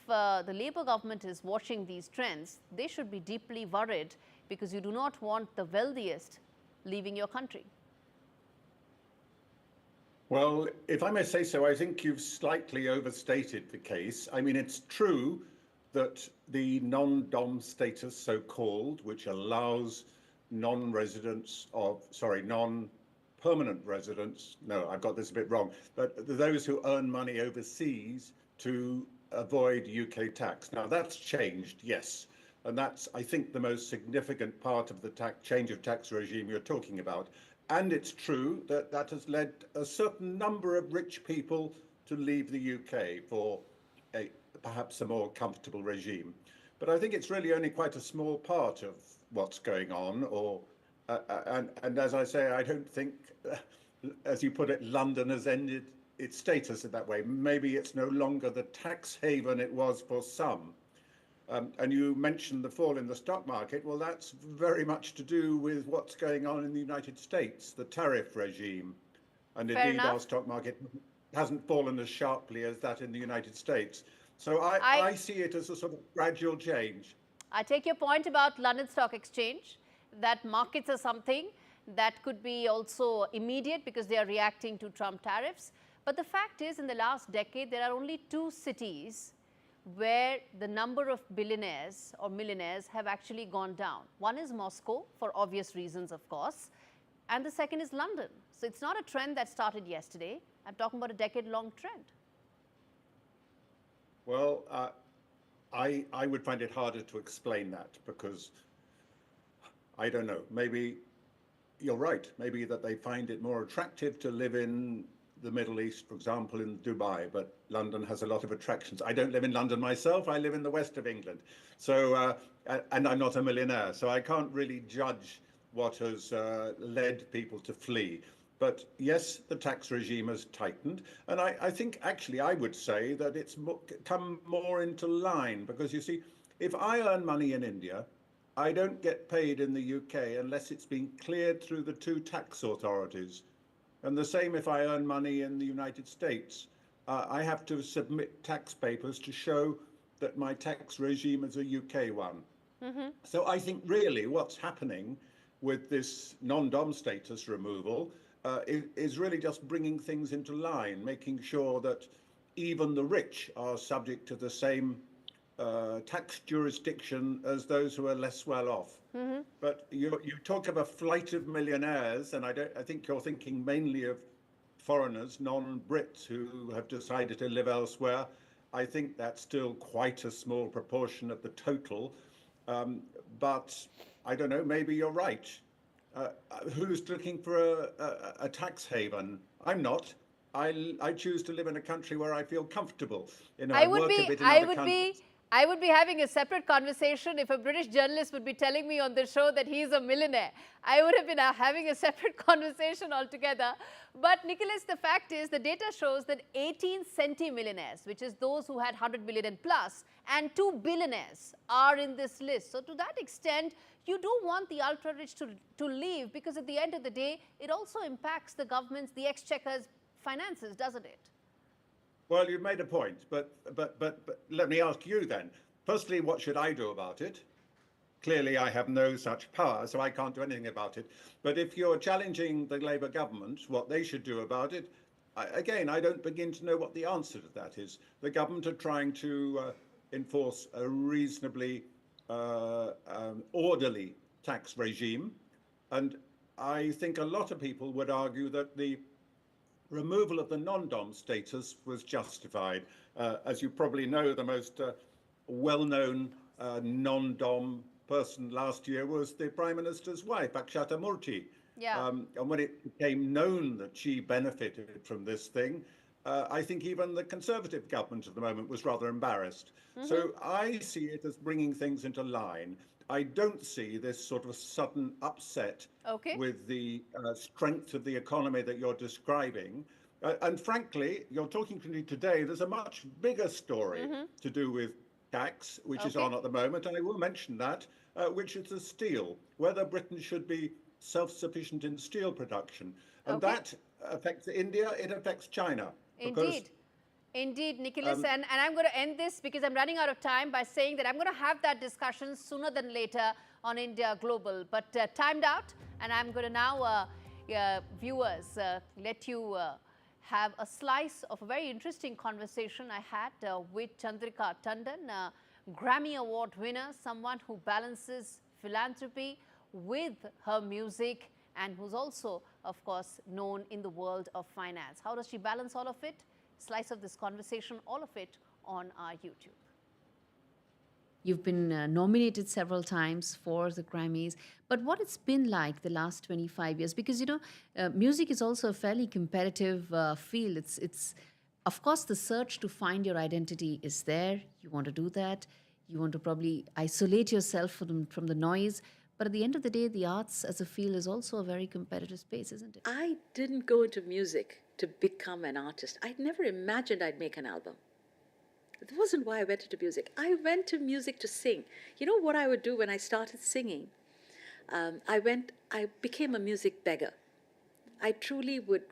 the Labour government is watching these trends, they should be deeply worried because you do not want the wealthiest leaving your country. Well, if I may say so, I think you've slightly overstated the case. I mean, it's true that the non-dom status, so-called, which allows non-permanent residents, no, I've got this a bit wrong, but those who earn money overseas to avoid UK tax. Now, that's changed, yes. And that's, I think, the most significant part of the change of tax regime you're talking about. And it's true that that has led a certain number of rich people to leave the UK for perhaps a more comfortable regime. But I think it's really only quite a small part of what's going on. And as I say, I don't think, as you put it, London has ended its status in that way. Maybe it's no longer the tax haven it was for some. And you mentioned the fall in the stock market. Well, that's very much to do with what's going on in the United States, the tariff regime. And indeed, our stock market hasn't fallen as sharply as that in the United States. So I see it as a sort of gradual change. I take your point about London Stock Exchange, that markets are something that could be also immediate because they are reacting to Trump tariffs. But the fact is, in the last decade, there are only 2 cities where the number of billionaires or millionaires have actually gone down. One is Moscow, for obvious reasons, of course, and the second is London. So it's not a trend that started yesterday. I'm talking about a decade-long trend. Well, I would find it harder to explain that because I don't know. Maybe you're right. Maybe that they find it more attractive to live in the Middle East, for example, in Dubai, but London has a lot of attractions. I don't live in London myself. I live in the west of England. So, and I'm not a millionaire, so I can't really judge what has led people to flee. But yes, the tax regime has tightened. And I think actually I would say that it's come more into line because you see, if I earn money in India, I don't get paid in the UK unless it's been cleared through the two tax authorities. And the same if I earn money in the United States. I have to submit tax papers to show that my tax regime is a UK one. So I think really what's happening with this non-dom status removal is really just bringing things into line, making sure that even the rich are subject to the same tax jurisdiction as those who are less well off. But you talk of a flight of millionaires, and I think you're thinking mainly of foreigners, non-Brits who have decided to live elsewhere. I think that's still quite a small proportion of the total. But I don't know, maybe you're right. Who's looking for a tax haven? I'm not. I choose to live in a country where I feel comfortable. You know, I would be having a separate conversation if a British journalist would be telling me on the show that he's a millionaire. I would have been having a separate conversation altogether. But Nicholas, the fact is the data shows that 18 centimillionaires, which is those who had 100 million and plus, and 2 billionaires are in this list. So to that extent, you do want the ultra-rich to leave because at the end of the day, it also impacts the government's, the exchequer's finances, doesn't it? Well, you've made a point, but let me ask you then. Firstly, what should I do about it? Clearly, I have no such power, so I can't do anything about it. But if you're challenging the Labour government, what they should do about it, again, I don't begin to know what the answer to that is. The government are trying to enforce a reasonably orderly tax regime, and I think a lot of people would argue that the removal of the non-dom status was justified. As you probably know, the most well-known non-dom person last year was the Prime Minister's wife, Akshata Murthy. Yeah. And when it became known that she benefited from this thing, I think even the Conservative government at the moment was rather embarrassed. So I see it as bringing things into line. I don't see this sort of sudden upset with the strength of the economy that you're describing. And frankly, you're talking to me today, there's a much bigger story to do with tax, which is on at the moment, and I will mention that, which is the steel, whether Britain should be self-sufficient in steel production. And that affects India, it affects China. Indeed, Nicholas, and I'm going to end this because I'm running out of time by saying that I'm going to have that discussion sooner than later on India Global, but timed out, and I'm going to now, viewers, let you have a slice of a very interesting conversation I had with Chandrika Tandon, Grammy Award winner, someone who balances philanthropy with her music and who's also, of course, known in the world of finance. How does she balance all of it? Slice of this conversation, all of it on our YouTube. You've been nominated several times for the Grammys, but what it's been like the last 25 years, because, you know, music is also a fairly competitive field. It's, of course, the search to find your identity is there. You want to do that. You want to probably isolate yourself from the noise. But at the end of the day, the arts as a field is also a very competitive space, isn't it? I didn't go into music to become an artist. I'd never imagined I'd make an album. It wasn't why I went into music. I went to music to sing. You know what I would do when I started singing? I became a music beggar. I truly would.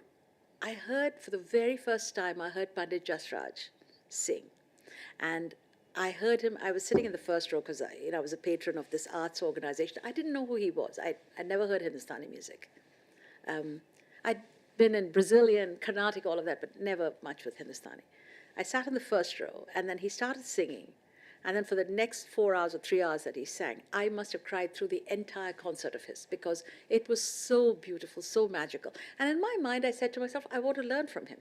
I heard for the very first time, I heard Pandit Jasraj sing. And I heard him, I was sitting in the first row because I was a patron of this arts organization. I didn't know who he was. I never heard Hindustani music. I'd been in Brazilian, Carnatic, all of that, but never much with Hindustani. I sat in the first row, and then he started singing. And then for the next 4 hours or 3 hours that he sang, I must have cried through the entire concert of his because it was so beautiful, so magical. And in my mind, I said to myself, I want to learn from him.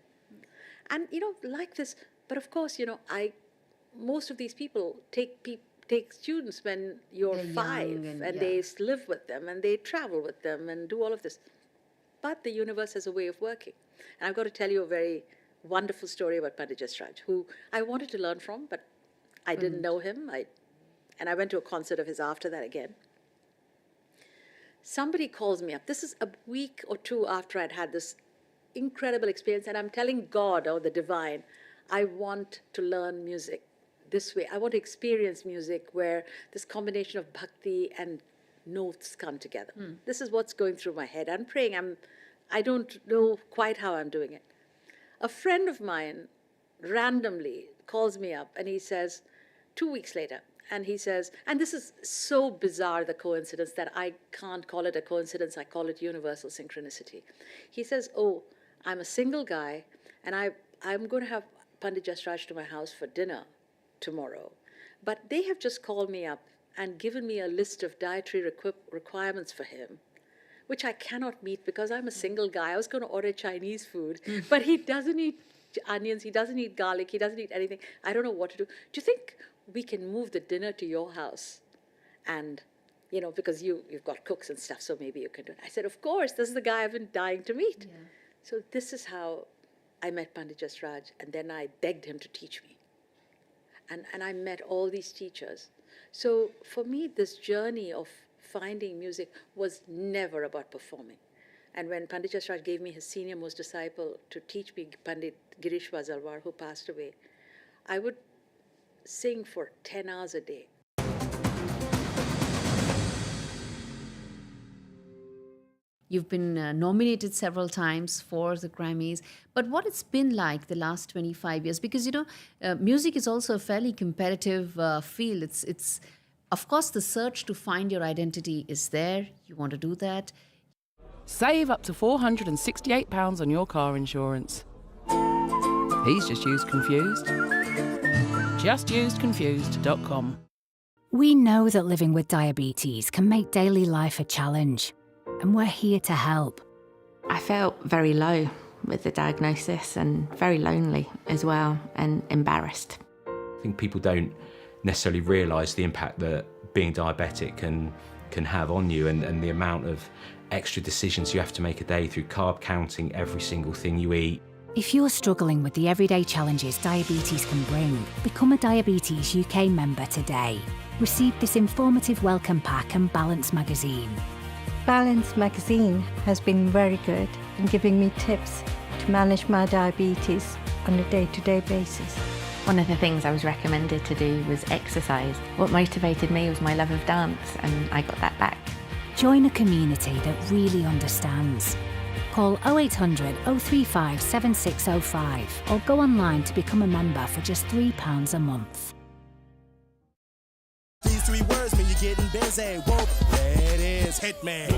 And, like this, but of course, most of these people take students when you're They're 5 young and yeah. they live with them and they travel with them and do all of this. But the universe has a way of working. And I've got to tell you a very wonderful story about Pandit Jasraj, who I wanted to learn from, but I didn't know him. And I went to a concert of his after that again. Somebody calls me up. This is a week or two after I'd had this incredible experience, and I'm telling God or the divine, I want to learn music this way. I want to experience music where this combination of bhakti and notes come together. This is what's going through my head. I'm praying. I don't know quite how I'm doing it. A friend of mine randomly calls me up and he says, 2 weeks later, and he says, and this is so bizarre, the coincidence, that I can't call it a coincidence, I call it universal synchronicity. He says, oh, I'm a single guy, and I'm going to have Pandit Jasraj to my house for dinner tomorrow. But they have just called me up and given me a list of dietary requirements for him, which I cannot meet because I'm a single guy. I was going to order Chinese food, but he doesn't eat onions, he doesn't eat garlic, he doesn't eat anything. I don't know what to do. Do you think we can move the dinner to your house? And, because you've got cooks and stuff, so maybe you can do it. I said, of course, this is the guy I've been dying to meet. Yeah. So this is how I met Pandit Jasraj, and then I begged him to teach me. And I met all these teachers. So for me, this journey of finding music was never about performing. And when Pandit Jasraj gave me his senior most disciple to teach me, Pandit Girish Vazalwar, who passed away, I would sing for 10 hours a day. You've been nominated several times for the Grammys, but what it's been like the last 25 years? Because, music is also a fairly competitive field. It's of course, the search to find your identity is there. You want to do that. Save up to £468 on your car insurance. He's just used Confused. JustUsedConfused.com. We know that living with diabetes can make daily life a challenge, and we're here to help. I felt very low with the diagnosis and very lonely as well, and embarrassed. I think people don't necessarily realise the impact that being diabetic can have on you, and the amount of extra decisions you have to make a day through carb counting every single thing you eat. If you're struggling with the everyday challenges diabetes can bring, become a Diabetes UK member today. Receive this informative welcome pack and Balance magazine. Balance magazine has been very good in giving me tips to manage my diabetes on a day-to-day basis. One of the things I was recommended to do was exercise. What motivated me was my love of dance, and I got that back. Join a community that really understands. Call 0800 035 7605 or go online to become a member for just £3 a month. These 3 words mean you're getting busy. Whoa, that is Hitman.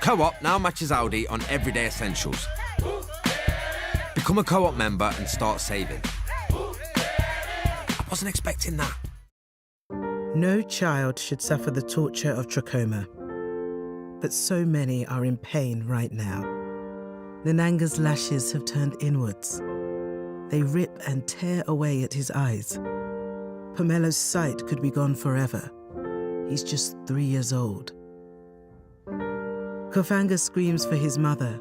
Co-op now matches Audi on everyday essentials. Become a Co-op member and start saving. I wasn't expecting that. No child should suffer the torture of trachoma, but so many are in pain right now. Nananga's lashes have turned inwards. They rip and tear away at his eyes. Pomelo's sight could be gone forever. He's just 3 years old. Kofanga screams for his mother.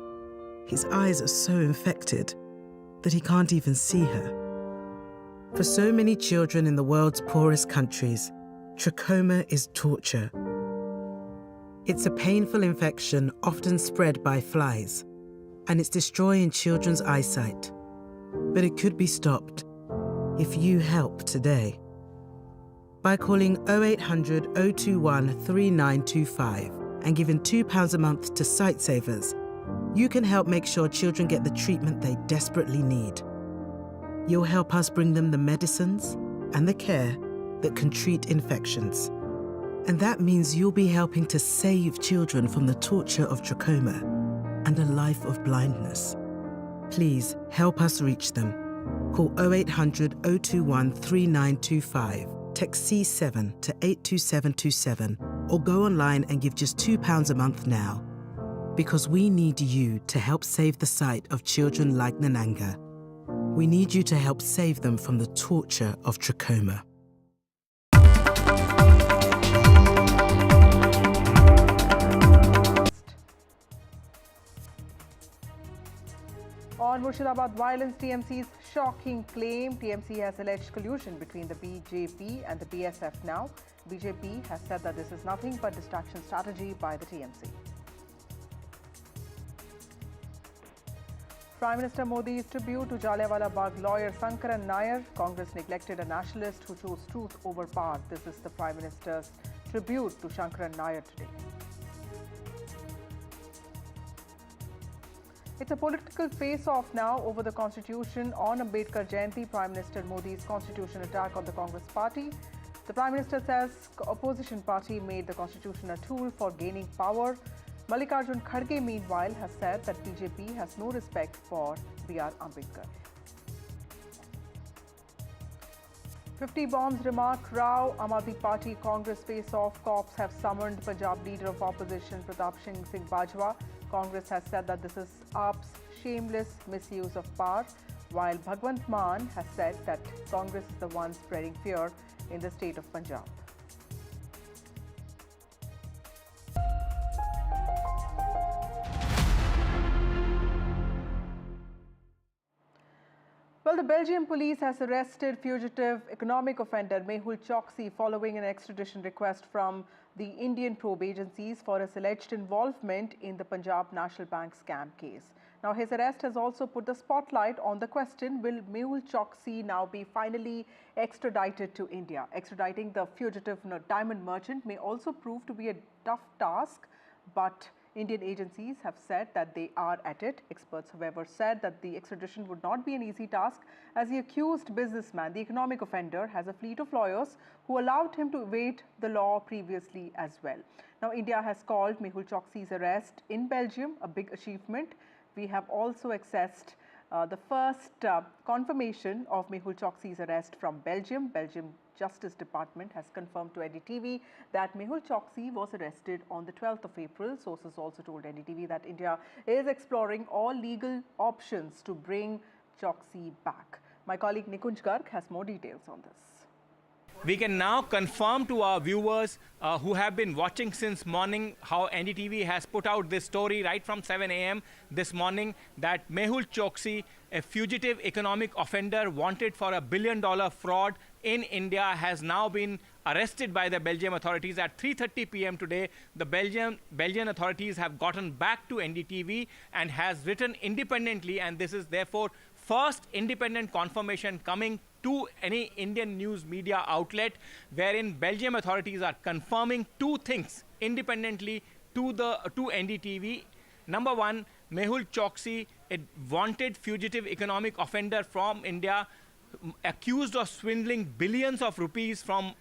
His eyes are so infected that he can't even see her. For so many children in the world's poorest countries, trachoma is torture. It's a painful infection often spread by flies, and it's destroying children's eyesight. But it could be stopped if you help today. By calling 0800 021 3925 and giving £2 a month to Sightsavers, you can help make sure children get the treatment they desperately need. You'll help us bring them the medicines and the care that can treat infections. And that means you'll be helping to save children from the torture of trachoma and a life of blindness. Please help us reach them. Call 0800 021 3925, text C7 to 82727, or go online and give just £2 a month now. Because we need you to help save the sight of children like Nananga. We need you to help save them from the torture of trachoma. On Murshidabad violence, TMC's shocking claim. TMC has alleged collusion between the BJP and the BSF now. BJP has said that this is nothing but distraction strategy by the TMC. Prime Minister Modi's tribute to Jallianwala Bagh lawyer Sankaran Nair. Congress neglected a nationalist who chose truth over power. This is the Prime Minister's tribute to Sankaran Nair today. It's a political face-off now over the Constitution. On Ambedkar Jayanti, Prime Minister Modi's Constitution attack on the Congress party. The Prime Minister says opposition party made the Constitution a tool for gaining power. Mallikarjun Kharge, meanwhile, has said that BJP has no respect for B.R. Ambedkar. 50 bombs remark Rao. Aam Aadmi Party Congress face-off. Cops have summoned Punjab leader of opposition Pratap Singh Bajwa. Congress has said that this is AAP's shameless misuse of power, while Bhagwant Mann has said that Congress is the one spreading fear in the state of Punjab. Well, the Belgian police has arrested fugitive economic offender Mehul Choksi following an extradition request from the Indian probe agencies for his alleged involvement in the Punjab National Bank scam case. Now, his arrest has also put the spotlight on the question, will Mehul Choksi now be finally extradited to India? Extraditing the fugitive diamond merchant may also prove to be a tough task, but Indian agencies have said that they are at it. Experts, however, said that the extradition would not be an easy task, as the accused businessman, the economic offender, has a fleet of lawyers who allowed him to evade the law previously as well. Now, India has called Mehul Choksi's arrest in Belgium a big achievement. We have also accessed the first confirmation of Mehul Choksi's arrest from Belgium. Belgium Justice Department has confirmed to NDTV that Mehul Choksi was arrested on the 12th of April. Sources also told NDTV that India is exploring all legal options to bring Choksi back. My colleague Nikunj Garg has more details on this. We can now confirm to our viewers who have been watching since morning how NDTV has put out this story right from 7 a.m. this morning that Mehul Choksi, a fugitive economic offender wanted for $1 billion fraud in India, has now been arrested by the Belgian authorities at 3:30 p.m. today. The Belgian authorities have gotten back to NDTV and has written independently, and this is therefore first independent confirmation coming to any Indian news media outlet, wherein Belgian authorities are confirming two things independently to NDTV. Number one, Mehul Choksi, a wanted fugitive economic offender from India, accused of swindling billions of rupees from